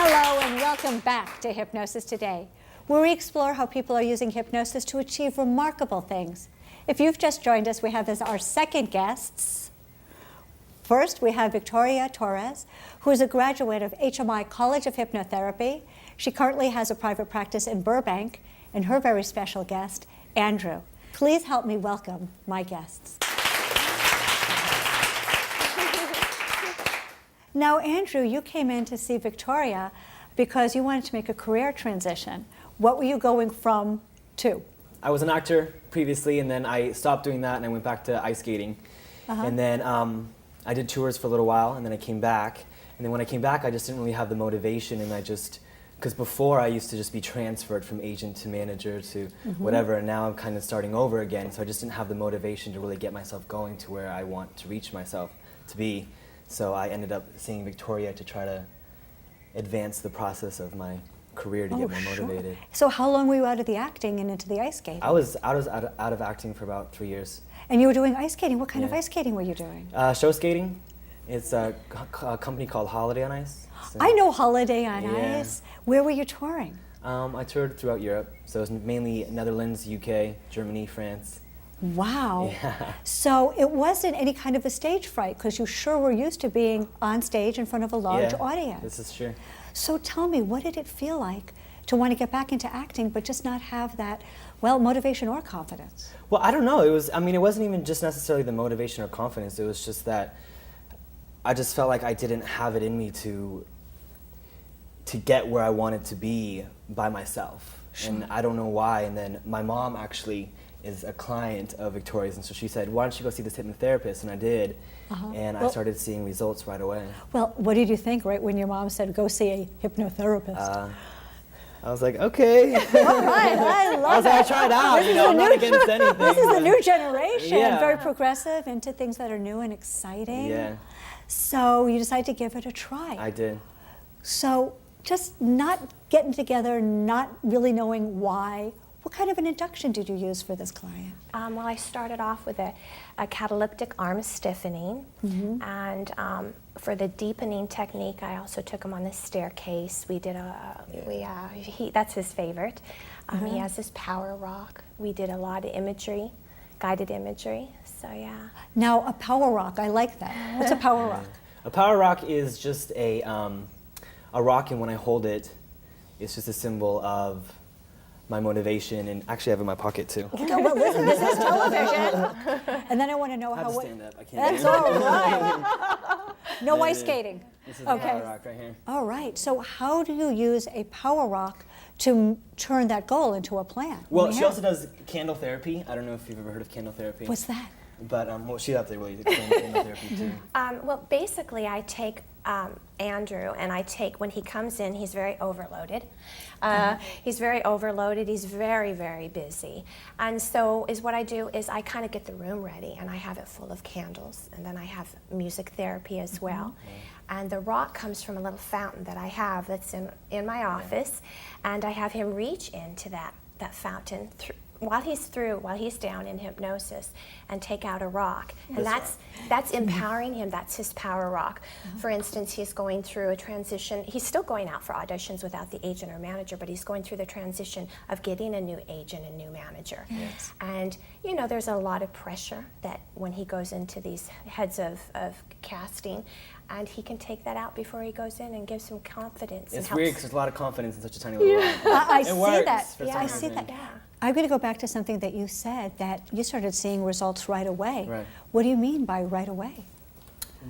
Hello and welcome back to Hypnosis Today, where we explore how people are using hypnosis to achieve remarkable things. If you've just joined us, we have as our second guests. First, we have Victoria Torres, who is a graduate of HMI College of Hypnotherapy. She currently has a private practice in Burbank, and her very special guest, Andrew. Please help me welcome my guests. Now, Andrew, you came in to see Victoria because you wanted to make a career transition. What were you going from to? I was an actor previously, and then I stopped doing that, and I went back to ice skating. And then I did tours for a little while, and then I came back. And then when I came back, I just didn't really have the motivation, and because before I used to just be transferred from agent to manager to whatever, and now I'm kind of starting over again, so I just didn't have the motivation to really get myself going to where I want to reach myself to be. So I ended up seeing Victoria to try to advance the process of my career to get more motivated. So how long were you out of the acting and into the ice skating? I was out of acting for about 3 years. And you were doing ice skating. What kind of ice skating were you doing? Show skating. It's a company called Holiday on Ice. So, I know Holiday on Ice. Where were you touring? I toured throughout Europe. So it was mainly Netherlands, UK, Germany, France. Wow. Yeah. So it wasn't any kind of a stage fright, because you sure were used to being on stage in front of a large audience. This is true. So tell me, what did it feel like to want to get back into acting but just not have that, well, motivation or confidence? Well, I don't know. It wasn't even just necessarily the motivation or confidence. It was just that I just felt like I didn't have it in me to get where I wanted to be by myself. Sure. And I don't know why. And then my mom actually is a client of Victoria's, and so she said, why don't you go see this hypnotherapist? And I did, and I started seeing results right away. Well, what did you think right when your mom said, go see a hypnotherapist? I was like, okay. All right, I love it. I was like, I tried out, I'm not against anything. This is the new generation, very progressive, into things that are new and exciting. Yeah. So you decided to give it a try. I did. So just not getting together, not really knowing why. What kind of an induction did you use for this client? Well, I started off with a catalytic arm stiffening, and for the deepening technique, I also took him on the staircase. We did that's his favorite. He has this power rock. We did a lot of imagery, guided imagery. So yeah. Now a power rock, I like that. What's a power rock? A power rock is just a rock, and when I hold it, it's just a symbol of my motivation, and actually I have it in my pocket too. Well, listen, this is television. And then I want to know how. Stand up. I can't. That's all right. No ice skating. This is the power rock right here. All right. So how do you use a power rock to turn that goal into a plan? Well, she also does candle therapy. I don't know if you've ever heard of candle therapy. What's that? But well, she'd have to really explain candle therapy too. Well, basically, I take Andrew, and when he comes in, he's very overloaded. He's very overloaded. He's very, very busy. And so what I do is I kind of get the room ready, and I have it full of candles, and then I have music therapy as well. And the rock comes from a little fountain that I have that's in my office, and I have him reach into that fountain while he's down in hypnosis, and take out a rock. And that's empowering him. That's his power rock. For instance, he's going through a transition. He's still going out for auditions without the agent or manager, but he's going through the transition of getting a new agent and new manager. Yes. And there's a lot of pressure that when he goes into these heads of casting, and he can take that out before he goes in and gives him confidence. It's weird because there's a lot of confidence in such a tiny little rock. I see that. Yeah, I see that. Yeah. I'm going to go back to something that you said, that you started seeing results right away. Right. What do you mean by right away?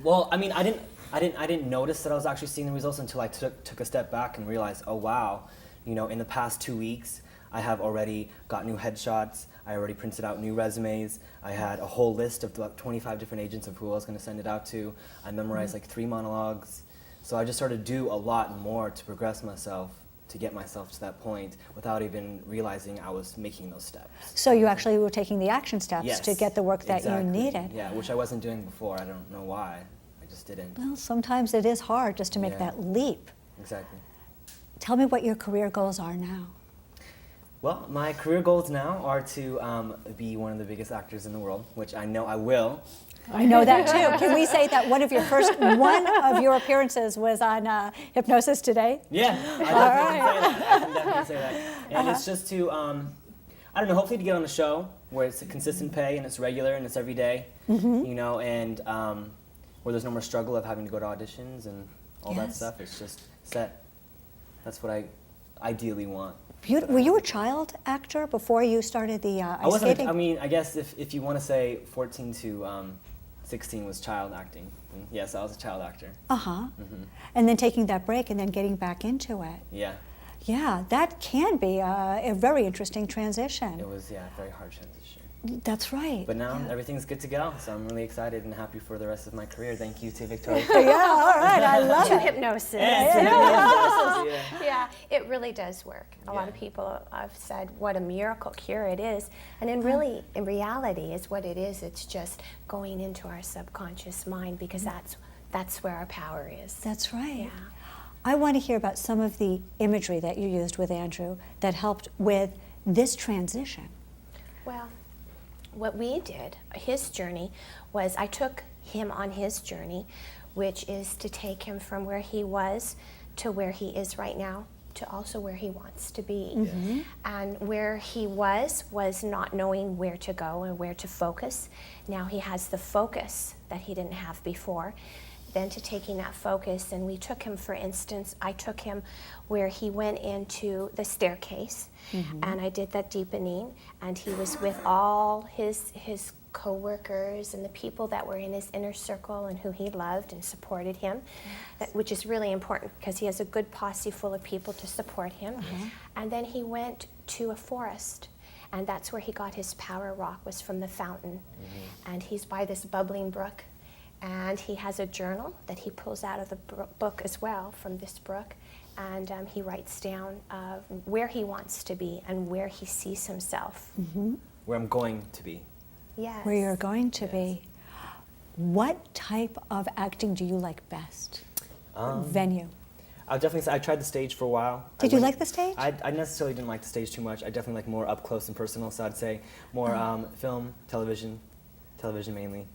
Well, I mean, I didn't notice that I was actually seeing the results until I took a step back and realized, oh wow, in the past 2 weeks, I have already got new headshots. I already printed out new resumes. I had a whole list of about 25 different agents of who I was going to send it out to. I memorized like 3 monologues. So I just started to do a lot more to progress myself, to get myself to that point without even realizing I was making those steps. So you actually were taking the action steps to get the work that you needed. Yeah, which I wasn't doing before. I don't know why. I just didn't. Well, sometimes it is hard just to make that leap. Exactly. Tell me what your career goals are now. Well, my career goals now are to be one of the biggest actors in the world, which I know I will. I know that too. Can we say that one of your appearances was on Hypnosis Today? Yeah, I can definitely say that. And it's just to, I don't know, hopefully to get on a show where it's a consistent pay and it's regular and it's every day, you know, and where there's no more struggle of having to go to auditions and all that stuff. It's just set. That's what I ideally want. Were you a child actor before you started the ice skating? I mean, I guess if you want to say 14 to 16 was child acting, yes, I was a child actor. And then taking that break and then getting back into it. Yeah. Yeah, that can be a very interesting transition. It was, a very hard transition. That's right. But now everything's good to go, so I'm really excited and happy for the rest of my career. Thank you to Victoria. Yeah, all right, I love To it. hypnosis. Yeah. It really does work. A lot of people have said what a miracle cure it is, and in reality is what it is. It's just going into our subconscious mind, because that's where our power is. That's right. Yeah. I want to hear about some of the imagery that you used with Andrew that helped with this transition. Well, what we did, his journey, was I took him on his journey, which is to take him from where he was to where he is right now, to also where he wants to be. And where he was not knowing where to go and where to focus. Now he has the focus that he didn't have before. Then to taking that focus, and we took him, for instance, I took him where he went into the staircase, and I did that deepening, and he was with all his co-workers and the people that were in his inner circle and who he loved and supported him, which is really important because he has a good posse full of people to support him. And then he went to a forest, and that's where he got his power rock, was from the fountain. And he's by this bubbling brook. And he has a journal that he pulls out of the book as well, from this brook, and he writes down where he wants to be and where he sees himself. Where I'm going to be. Yes. Where you're going to be. What type of acting do you like best? Venue. I'll definitely say I tried the stage for a while. Did you like the stage? I necessarily didn't like the stage too much. I definitely like more up close and personal, so I'd say more film, television mainly.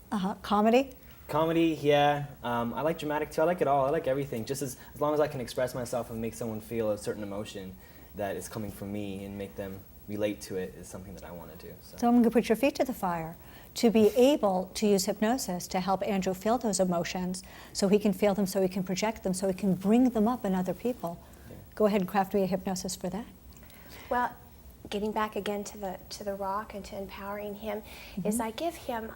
Comedy? Comedy, yeah. I like dramatic too. I like it all. I like everything. Just as long as I can express myself and make someone feel a certain emotion that is coming from me and make them relate to it is something that I want to do. So I'm going to put your feet to the fire to be able to use hypnosis to help Andrew feel those emotions, so he can feel them, so he can project them, so he can bring them up in other people. Go ahead and craft me a hypnosis for that. Well, getting back again to the rock and to empowering him, is I give him,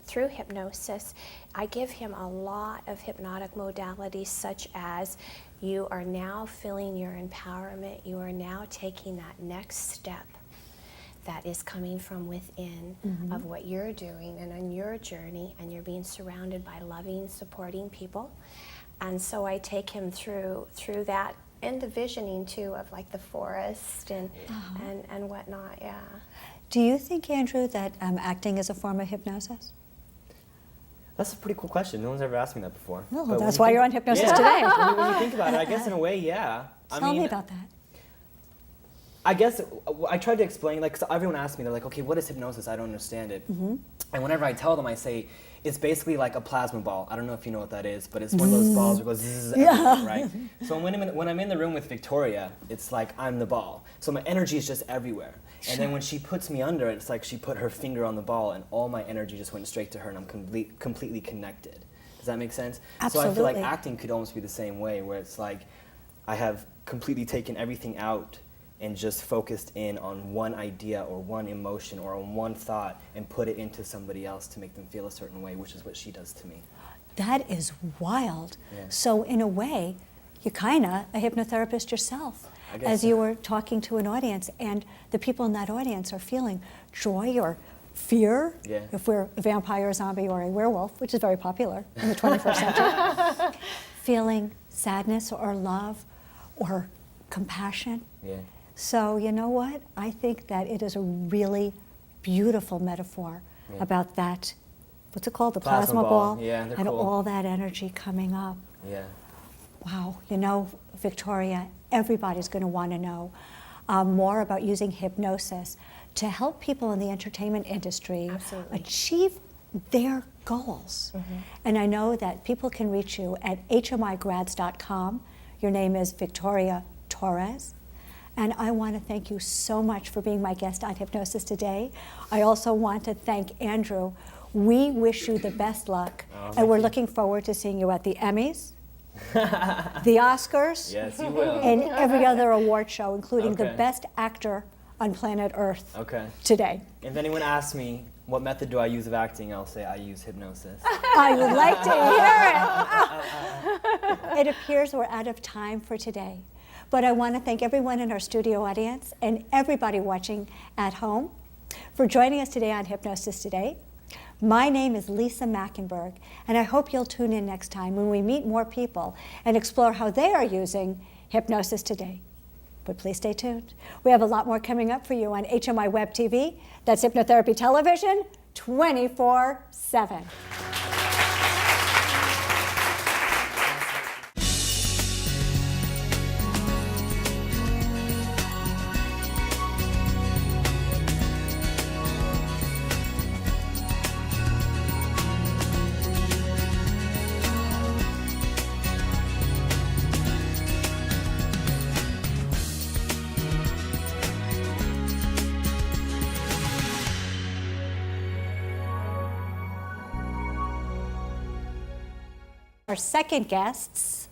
through hypnosis, I give him a lot of hypnotic modalities, such as you are now feeling your empowerment, you are now taking that next step that is coming from within of what you're doing and on your journey, and you're being surrounded by loving, supporting people. And so I take him through that, and the visioning too of like the forest and whatnot. Yeah. Do you think, Andrew, that acting is a form of hypnosis? That's a pretty cool question. No one's ever asked me that before. No, But that's when why you you're on think- Hypnosis Today. When you think about it, I guess in a way, yeah. Tell me about that. I guess I tried to explain, like, 'cause everyone asks me, they're like, okay, what is hypnosis? I don't understand it. And whenever I tell them, I say, it's basically like a plasma ball. I don't know if you know what that is, but it's one of those balls that goes zzz everywhere, right? So when I'm in the room with Victoria, it's like I'm the ball. So my energy is just everywhere. And then when she puts me under it, it's like she put her finger on the ball and all my energy just went straight to her, and I'm completely connected. Does that make sense? Absolutely. So I feel like acting could almost be the same way, where it's like I have completely taken everything out and just focused in on one idea or one emotion or on one thought and put it into somebody else to make them feel a certain way, which is what she does to me. That is wild. Yeah. So in a way, you're kind of a hypnotherapist yourself, I guess as so. you were talking to an audience, and the people in that audience are feeling joy or fear, Yeah. if we're a vampire, zombie, or a werewolf, which is very popular in the 21st century, feeling sadness or love or compassion. Yeah. So you know what? I think that it is a really beautiful metaphor about that, what's it called? The plasma ball. Yeah, they're and cool. all that energy coming up. Yeah. Wow. You know, Victoria, everybody's going to want to know more about using hypnosis to help people in the entertainment industry Absolutely. achieve their goals. And I know that people can reach you at hmigrads.com. Your name is Victoria Torres. And I want to thank you so much for being my guest on Hypnosis today. I also want to thank Andrew. We wish you the best luck, and we're looking forward to seeing you at the Emmys, the Oscars, Yes, you will. and every other award show, including the Okay. best actor on planet Earth Okay. today. If anyone asks me, what method do I use of acting, I'll say I use hypnosis. I would like to hear it. It appears we're out of time for today. But I want to thank everyone in our studio audience and everybody watching at home for joining us today on Hypnosis Today. My name is Lisa Machenberg, and I hope you'll tune in next time when we meet more people and explore how they are using Hypnosis today. But please stay tuned. We have a lot more coming up for you on HMI Web TV. That's Hypnotherapy Television, 24/7. Our second guests.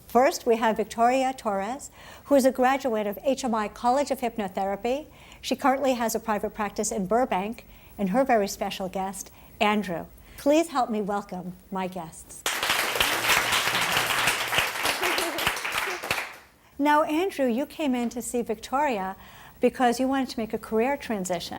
First, we have Victoria Torres, who is a graduate of HMI College of Hypnotherapy. She currently has a private practice in Burbank, and her very special guest, Andrew. Please help me welcome my guests. Now, Andrew, you came in to see Victoria because you wanted to make a career transition.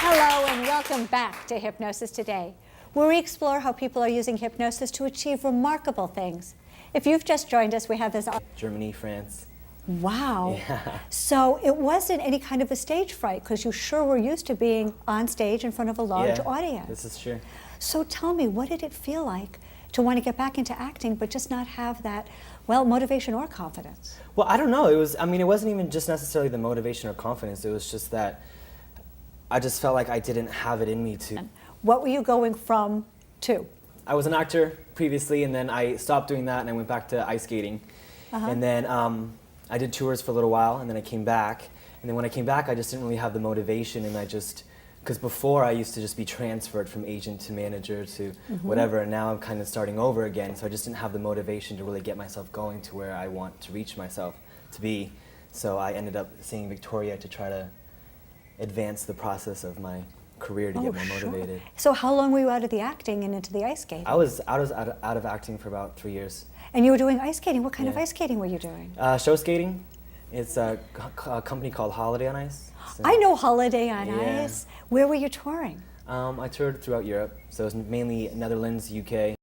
Hello and welcome back to Hypnosis Today, where we explore how people are using hypnosis to achieve remarkable things. If you've just joined us, we have this. Germany, France. Wow. Yeah. So it wasn't any kind of a stage fright, because you sure were used to being on stage in front of a large audience. This is true. So tell me, what did it feel like to want to get back into acting but just not have that, well, motivation or confidence? Well, I don't know. It wasn't even just necessarily the motivation or confidence. It was just that I just felt like I didn't have it in me to. What were you going from to? I was an actor previously, and then I stopped doing that, and I went back to ice skating. And then I did tours for a little while, and then I came back. And then when I came back, I just didn't really have the motivation, and because before I used to just be transferred from agent to manager to whatever, and now I'm kind of starting over again, so I just didn't have the motivation to really get myself going to where I want to reach myself to be. So I ended up seeing Victoria to try to advance the process of my career to get more motivated. So how long were you out of the acting and into the ice skating? I was out of acting for about 3 years. And you were doing ice skating. What kind of ice skating were you doing? Show skating. It's a company called Holiday on Ice. I know Holiday on Yeah. Ice. Where were you touring? I toured throughout Europe, so it was mainly Netherlands, UK.